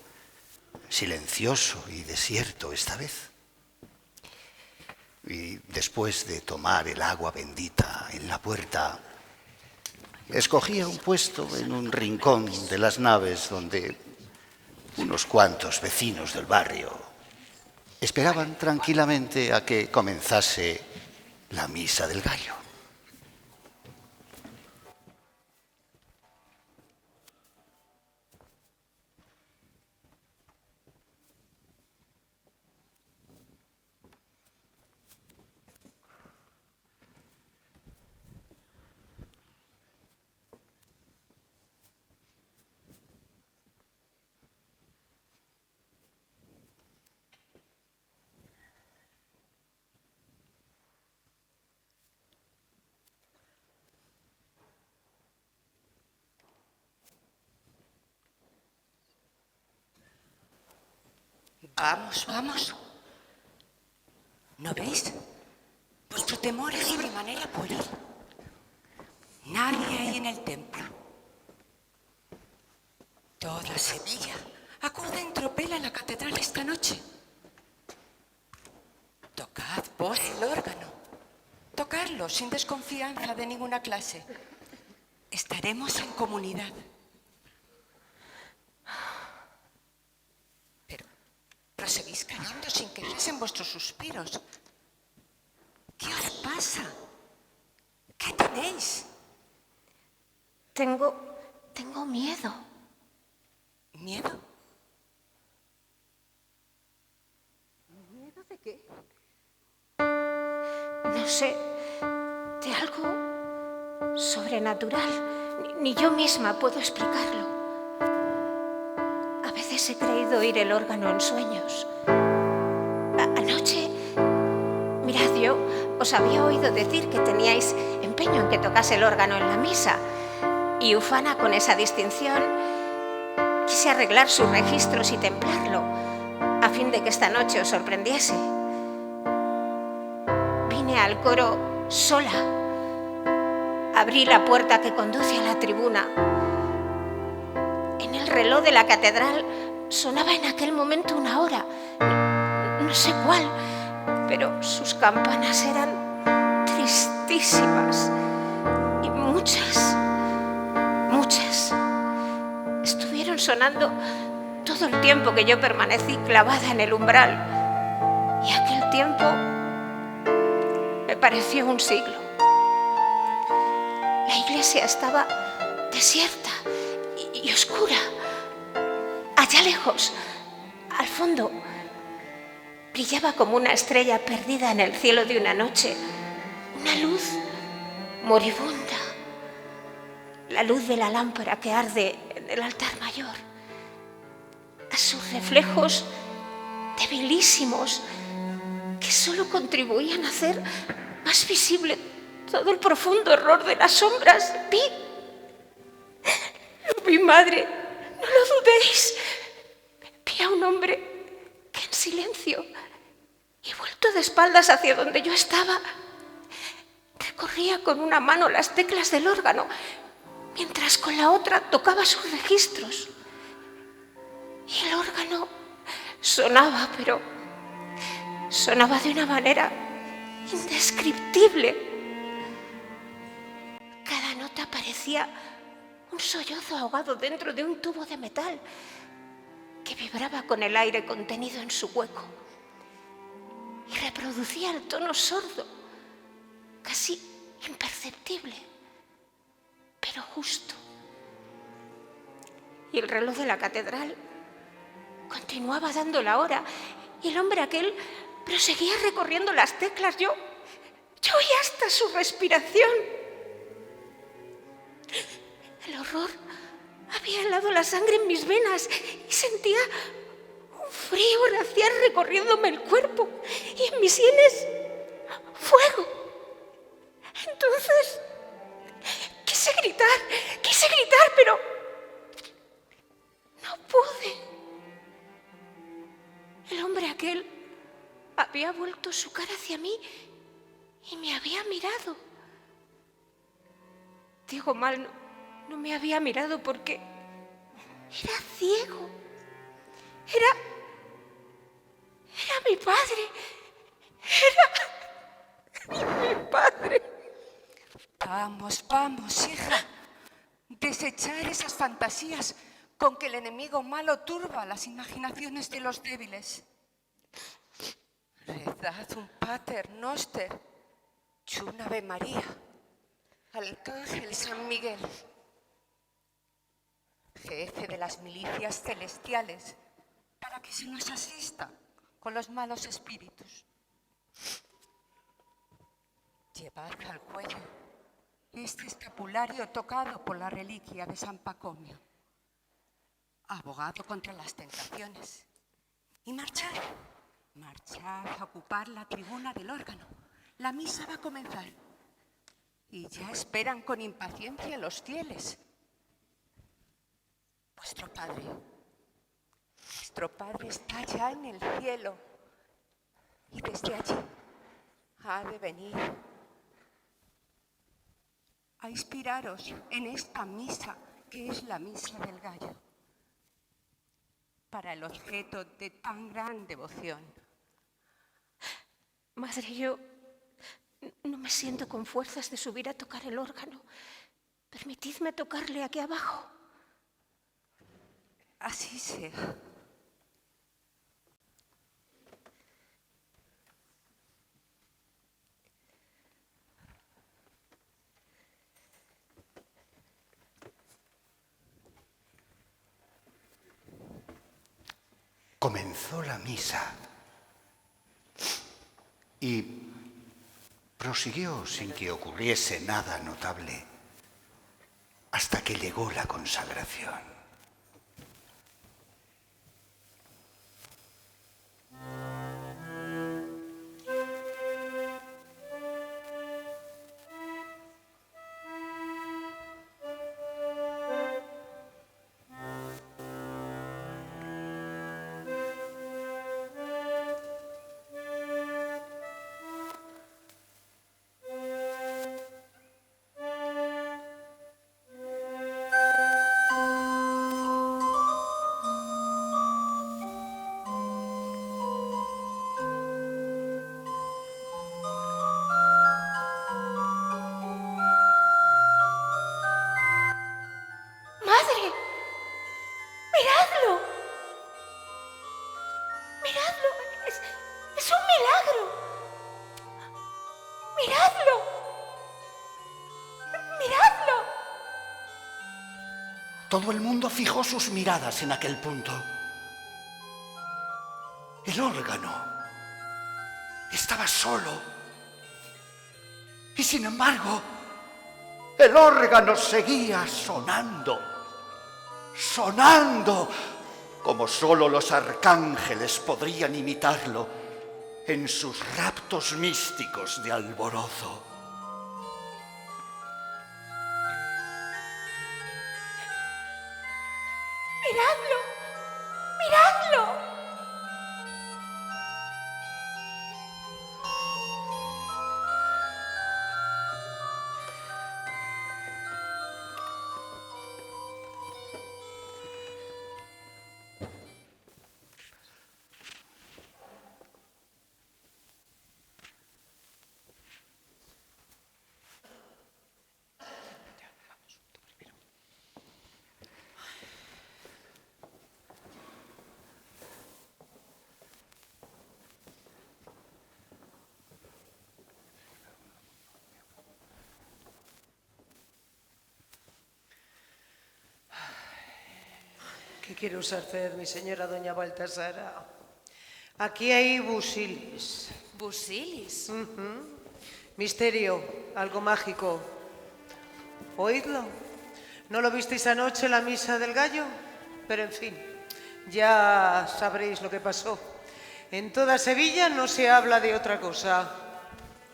silencioso y desierto esta vez. Y después de tomar el agua bendita en la puerta, escogía un puesto en un rincón de las naves donde unos cuantos vecinos del barrio esperaban tranquilamente a que comenzase la misa del gallo. Vamos, vamos. ¿No veis? Vuestro temor es sobremanera pueril. Nadie hay en el templo. Toda Sevilla acude en tropel a la catedral esta noche. Tocad vos el órgano. Tocadlo sin desconfianza de ninguna clase. Estaremos en comunidad. Seguís callando sin que cesen vuestros suspiros. ¿Qué os pasa? ¿Qué tenéis? Tengo miedo. ¿Miedo? ¿Miedo de qué? No sé, de algo sobrenatural. Ni yo misma puedo explicarlo. A veces he creído oír el órgano en sueños. Anoche, mirad, yo os había oído decir que teníais empeño en que tocase el órgano en la misa. Y ufana con esa distinción, quise arreglar sus registros y templarlo, a fin de que esta noche os sorprendiese. Vine al coro sola. Abrí la puerta que conduce a la tribuna En el reloj de la catedral sonaba en aquel momento una hora, no sé cuál, pero sus campanas eran tristísimas y muchas estuvieron sonando todo el tiempo que yo permanecí clavada en el umbral, y aquel tiempo me pareció un siglo. La iglesia estaba desierta y oscura. Allá lejos, al fondo, brillaba como una estrella perdida en el cielo de una noche, una luz moribunda, la luz de la lámpara que arde en el altar mayor. A sus reflejos debilísimos que solo contribuían a hacer más visible todo el profundo horror de las sombras. Vi, madre, no lo dudéis. Vi a un hombre que en silencio y vuelto de espaldas hacia donde yo estaba, recorría con una mano las teclas del órgano, mientras con la otra tocaba sus registros. Y el órgano sonaba, pero sonaba de una manera indescriptible. Cada nota parecía un sollozo ahogado dentro de un tubo de metal que vibraba con el aire contenido en su hueco y reproducía el tono sordo, casi imperceptible, pero justo. Y el reloj de la catedral continuaba dando la hora y el hombre aquel proseguía recorriendo las teclas. Yo oía hasta su respiración. El horror había helado la sangre en mis venas y sentía un frío glacial recorriéndome el cuerpo y en mis sienes fuego. Entonces quise gritar, pero no pude. El hombre aquel había vuelto su cara hacia mí y me había mirado. Digo mal, no me había mirado porque era ciego. Era mi padre. Era mi padre. Vamos, vamos, hija. Desechar esas fantasías con que el enemigo malo turba las imaginaciones de los débiles. Rezad un Pater Noster, un Ave María, Arcángel San Miguel, jefe de las milicias celestiales, para que se nos asista con los malos espíritus. Llevad al cuello este escapulario tocado por la reliquia de San Pacomio, abogado contra las tentaciones, y marchad a ocupar la tribuna del órgano. La misa va a comenzar y ya esperan con impaciencia los fieles. Vuestro Padre está ya en el cielo y desde allí ha de venir a inspiraros en esta misa que es la misa del gallo, para el objeto de tan gran devoción. Madre, yo no me siento con fuerzas de subir a tocar el órgano. Permitidme tocarle aquí abajo. Así sea. Comenzó la misa y prosiguió sin que ocurriese nada notable hasta que llegó la consagración. Miradlo, es un milagro. Miradlo. Miradlo. Todo el mundo fijó sus miradas en aquel punto. El órgano estaba solo. Y sin embargo, el órgano seguía sonando. Sonando como solo los arcángeles podrían imitarlo en sus raptos místicos de alborozo. Miradlo. Miradlo. ¿Qué quiere usted hacer, mi señora doña Baltasara? Aquí hay busilis. ¿Busilis? Misterio, algo mágico. ¿Oídlo? ¿No lo visteis anoche en la misa del gallo? Pero en fin, ya sabréis lo que pasó. En toda Sevilla no se habla de otra cosa.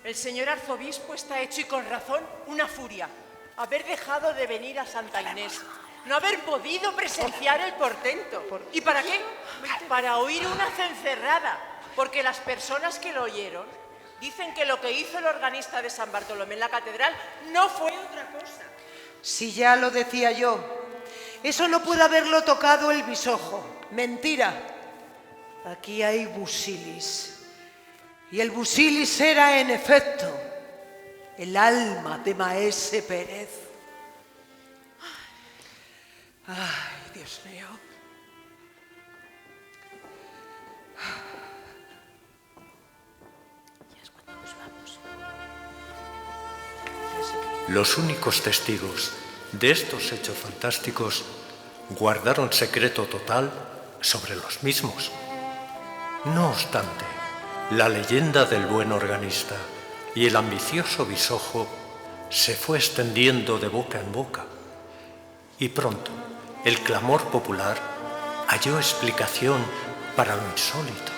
El señor arzobispo está hecho y con razón una furia. Haber dejado de venir a Santa Inés. No haber podido presenciar el portento. ¿Y para qué? Para oír una cencerrada. Porque las personas que lo oyeron dicen que lo que hizo el organista de San Bartolomé en la catedral no fue otra cosa. Si ya lo decía yo, eso no puede haberlo tocado el bisojo. Mentira. Aquí hay busilis. Y el busilis era, en efecto, el alma de Maese Pérez. Ay, Dios mío. Los únicos testigos de estos hechos fantásticos guardaron secreto total sobre los mismos. No obstante, la leyenda del buen organista y el ambicioso bisojo se fue extendiendo de boca en boca, y pronto el clamor popular halló explicación para lo insólito.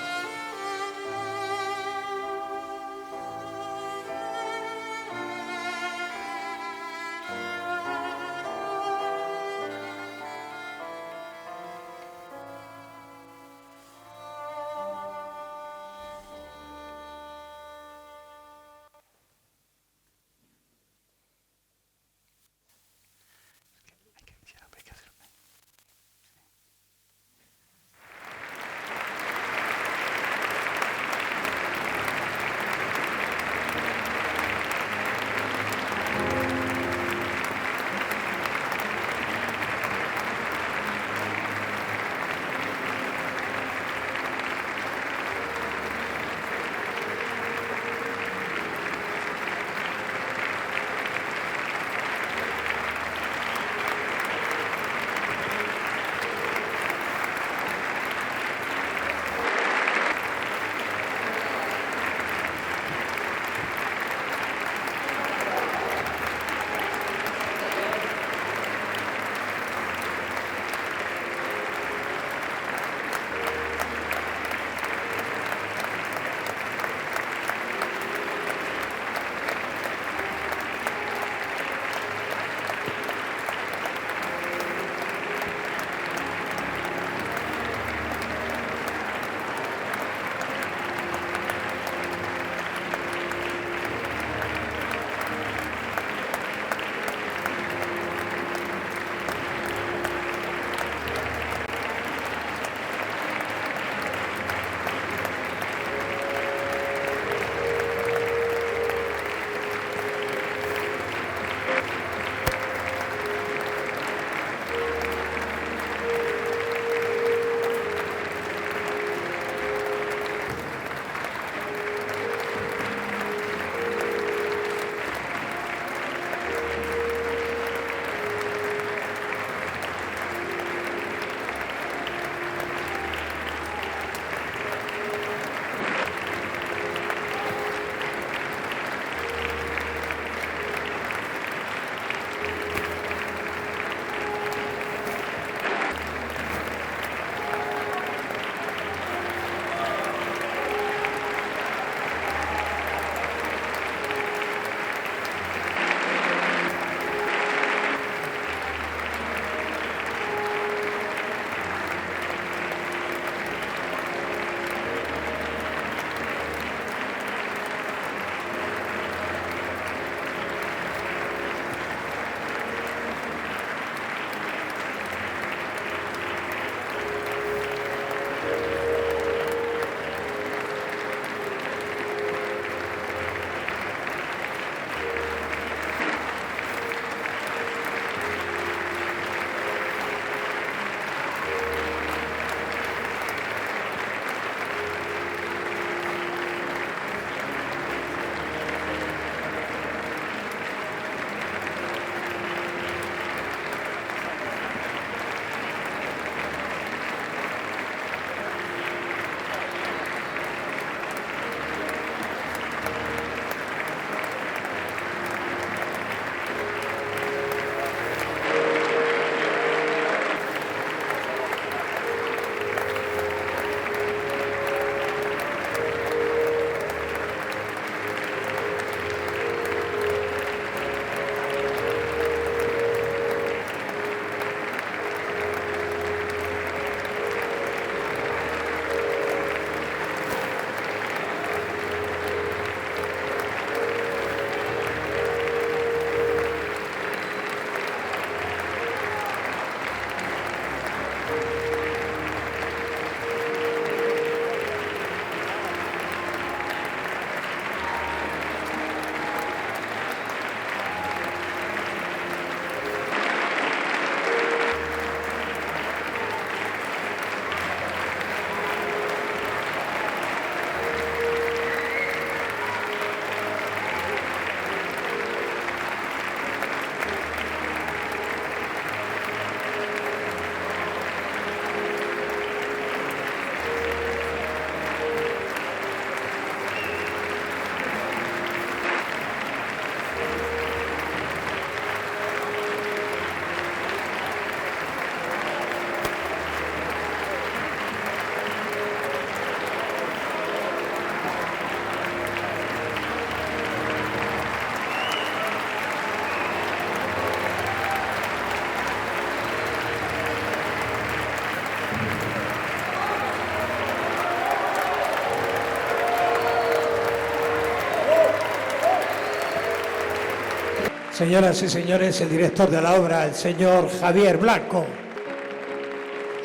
Señoras y señores, el director de la obra, el señor Javier Blanco.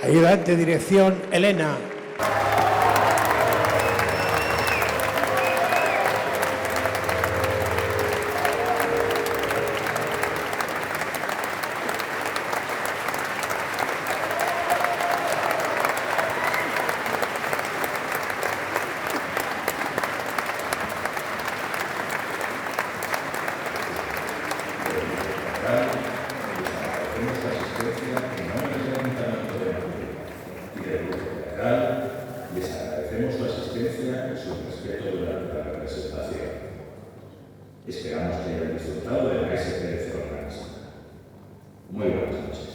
Ayudante de dirección, Elena. Esperamos que hayan disfrutado de Maese Pérez Organs. Muy buenas noches.